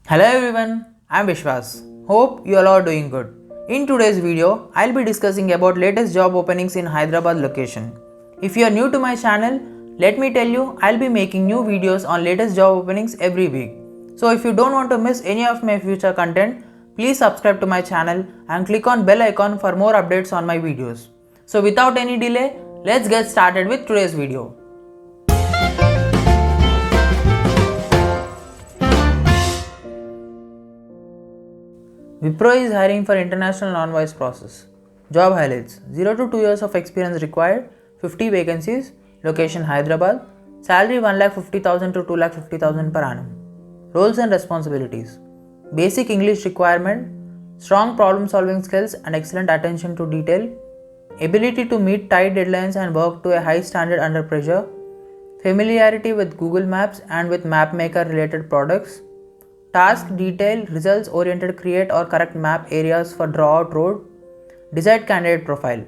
Hello everyone, I am Vishwas. Hope you all are doing good. In today's video, I'll be discussing about latest job openings in Hyderabad location. If you are new to my channel, let me tell you I'll be making new videos on latest job openings every week. So if you don't want to miss any of my future content, please subscribe to my channel and click on bell icon for more updates on my videos. So without any delay, let's get started with today's video. Wipro is hiring for international non-voice process. Job highlights: 0 to 2 years of experience required, 50 vacancies, location Hyderabad, salary 1,50,000 to 2,50,000 per annum. Roles and responsibilities: basic English requirement, strong problem solving skills and excellent attention to detail, ability to meet tight deadlines and work to a high standard under pressure, familiarity with Google Maps and with MapMaker related products, task detail, results oriented, create or correct map areas for draw out road. Desired candidate profile: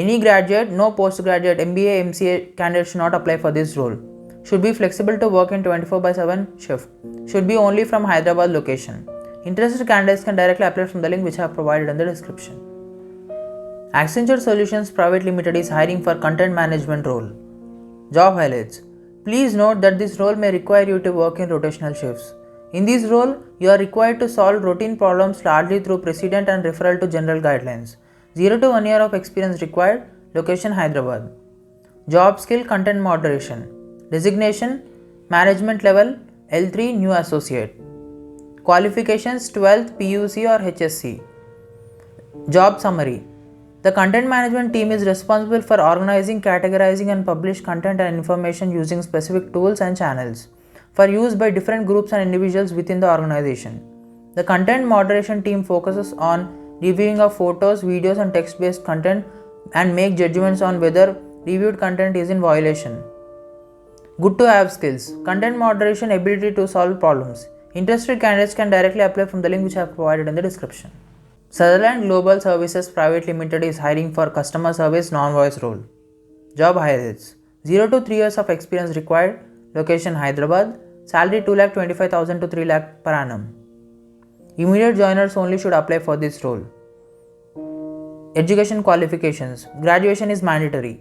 any graduate, no postgraduate, MBA, MCA candidate should not apply for this role. Should be flexible to work in 24/7 shift. Should be only from Hyderabad location. Interested candidates can directly apply from the link which I have provided in the description. Accenture Solutions Private Limited is hiring for content management role. Job highlights: please note that this role may require you to work in rotational shifts. In this role, you are required to solve routine problems largely through precedent and referral to general guidelines. 0 to 1 year of experience required, location Hyderabad. Job skill: content moderation. Designation: management level L3 new associate. Qualifications: 12th PUC or HSC. Job summary: the content management team is responsible for organizing, categorizing and publish content and information using specific tools and channels for use by different groups and individuals within the organization. The content moderation team focuses on reviewing of photos, videos and text-based content and make judgments on whether reviewed content is in violation. Good to have skills: content moderation, ability to solve problems. Interested candidates can directly apply from the link which I have provided in the description. Sutherland Global Services Private Limited is hiring for customer service non-voice role. Job highlights: 0 to 3 years of experience required, location Hyderabad, salary 2,25,000 to 3 lakh per annum. Immediate joiners only should apply for this role. Education qualifications: graduation is mandatory.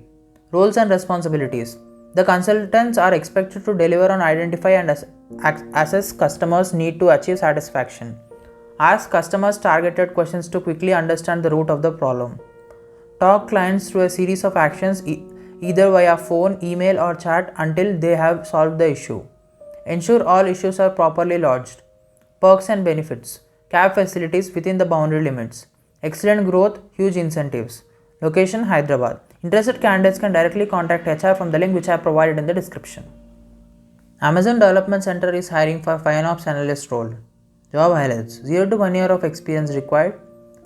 Roles and responsibilities: the consultants are expected to deliver on, identify and assess customers' need to achieve satisfaction. Ask customers targeted questions to quickly understand the root of the problem. Talk clients through a series of actions either via phone, email or chat until they have solved the issue. Ensure all issues are properly lodged. Perks and benefits: cab facilities within the boundary limits. Excellent growth, huge incentives. Location Hyderabad. Interested candidates can directly contact HR from the link which I have provided in the description. Amazon Development Center is hiring for FinOps Analyst role. Job highlights: 0 to 1 year of experience required,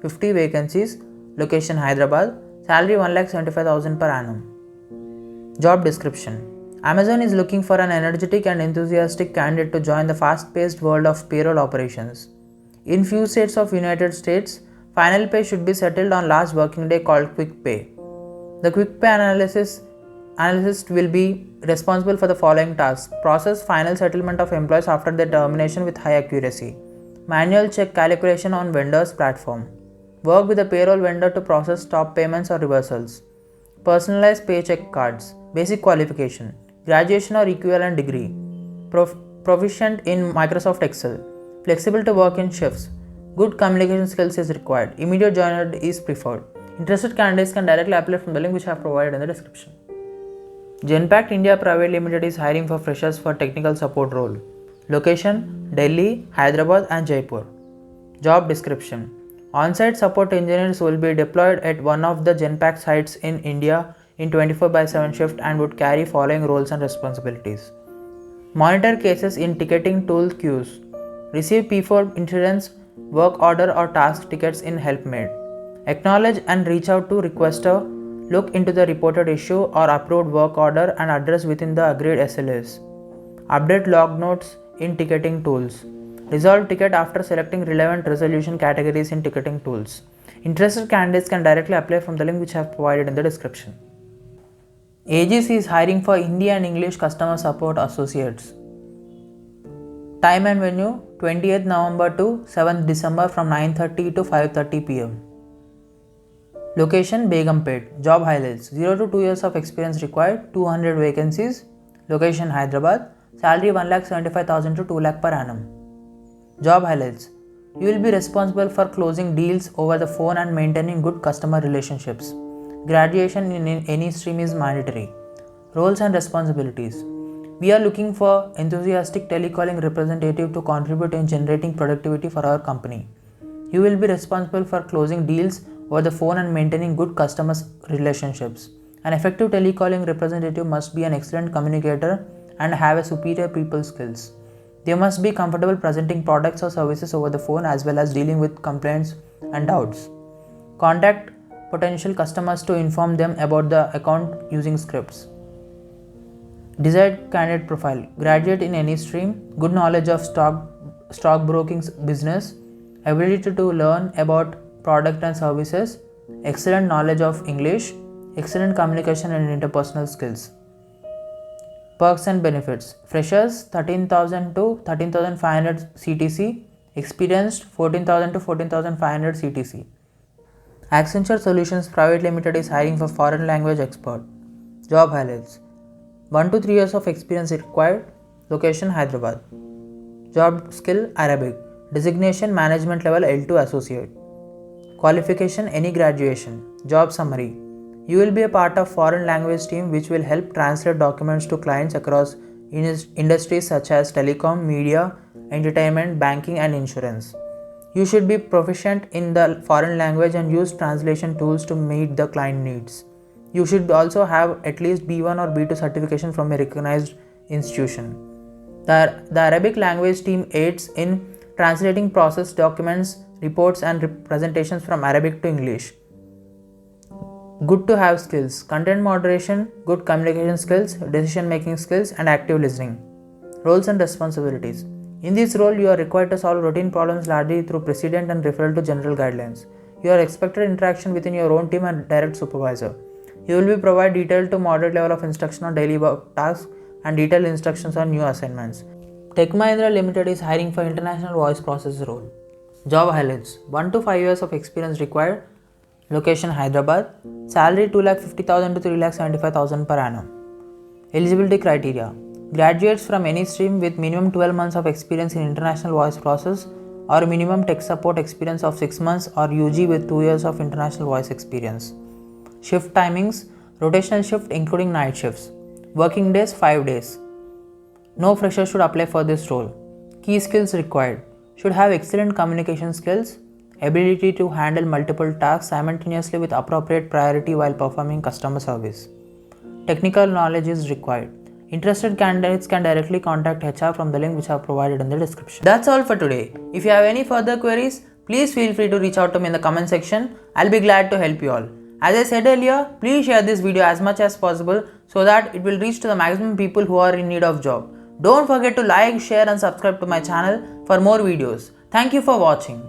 50 vacancies, location Hyderabad, salary 1,75,000 per annum. Job description: Amazon is looking for an energetic and enthusiastic candidate to join the fast-paced world of payroll operations. In few states of United States, final pay should be settled on last working day called quick pay. The quick pay analyst will be responsible for the following tasks: process final settlement of employees after their termination with high accuracy, manual check calculation on vendor's platform, work with the payroll vendor to process stop payments or reversals, personalized paycheck cards. Basic qualification: graduation or equivalent degree, proficient in Microsoft Excel, flexible to work in shifts, good communication skills is required, immediate joiner is preferred. Interested candidates can directly apply from the link which I have provided in the description. Genpact India Private Limited is hiring for freshers for technical support role. Location: Delhi, Hyderabad and Jaipur. Job description: on-site support engineers will be deployed at one of the Genpact sites in India in 24/7 shift and would carry following roles and responsibilities: monitor cases in ticketing tool queues, receive P4 incidents, work order or task tickets in HelpMate, acknowledge and reach out to requester, look into the reported issue or approved work order and address within the agreed SLAs, update log notes in ticketing tools, resolve ticket after selecting relevant resolution categories in ticketing tools. Interested candidates can directly apply from the link which I have provided in the description. AGC is hiring for Hindi and English customer support associates. Time and venue 20th November to 7th December from 9:30 to 5:30 pm. Location Begumpet. Job highlights 0 to 2 years of experience required, 200 vacancies. Location Hyderabad. Salary 1,75,000 to 2 lakh per annum. Job highlights. You will be responsible for closing deals over the phone and maintaining good customer relationships. Graduation in any stream is mandatory. Roles and responsibilities. We are looking for enthusiastic telecalling representative to contribute in generating productivity for our company. You will be responsible for closing deals over the phone and maintaining good customer relationships. An effective telecalling representative must be an excellent communicator and have a superior people skills. They must be comfortable presenting products or services over the phone as well as dealing with complaints and doubts. Contact potential customers to inform them about the account using scripts. Desired candidate profile: graduate in any stream, good knowledge of stockbroking business, ability to learn about product and services, excellent knowledge of English, excellent communication and interpersonal skills. Perks and benefits: freshers 13,000 to 13,500 CTC, experienced 14,000 to 14,500 CTC. Accenture Solutions Private Limited is hiring for foreign language expert. Job highlights: 1 to 3 years of experience required. Location Hyderabad. Job skill Arabic. Designation management level L2 associate. Qualification any graduation. Job summary: you will be a part of foreign language team which will help translate documents to clients across industries such as telecom, media, entertainment, banking and insurance. You should be proficient in the foreign language and use translation tools to meet the client needs. You should also have at least B1 or B2 certification from a recognized institution. The Arabic language team aids in translating processed documents, reports and presentations from Arabic to English. Good to have skills: content moderation, good communication skills, decision making skills and active listening. Roles and responsibilities. In this role, you are required to solve routine problems largely through precedent and referral to general guidelines. You are expected interaction within your own team and direct supervisor. You will be provided detailed to moderate level of instruction on daily work tasks and detailed instructions on new assignments. Tech Mahindra Limited is hiring for international voice processor role. Job highlights: 1 to 5 years of experience required. Location Hyderabad. Salary 2,50,000 to 3,75,000 per annum. Eligibility criteria: graduates from any stream with minimum 12 months of experience in international voice process or minimum tech support experience of 6 months or UG with 2 years of international voice experience. Shift timings: rotational shift including night shifts. Working days 5 days. No fresher should apply for this role. Key skills required: should have excellent communication skills, ability to handle multiple tasks simultaneously with appropriate priority while performing customer service. Technical knowledge is required. Interested candidates can directly contact HR from the link which I have provided in the description. That's all for today. If you have any further queries, please feel free to reach out to me in the comment section. I'll be glad to help you all. As I said earlier, please share this video as much as possible so that it will reach to the maximum people who are in need of job. Don't forget to like, share and subscribe to my channel for more videos. Thank you for watching.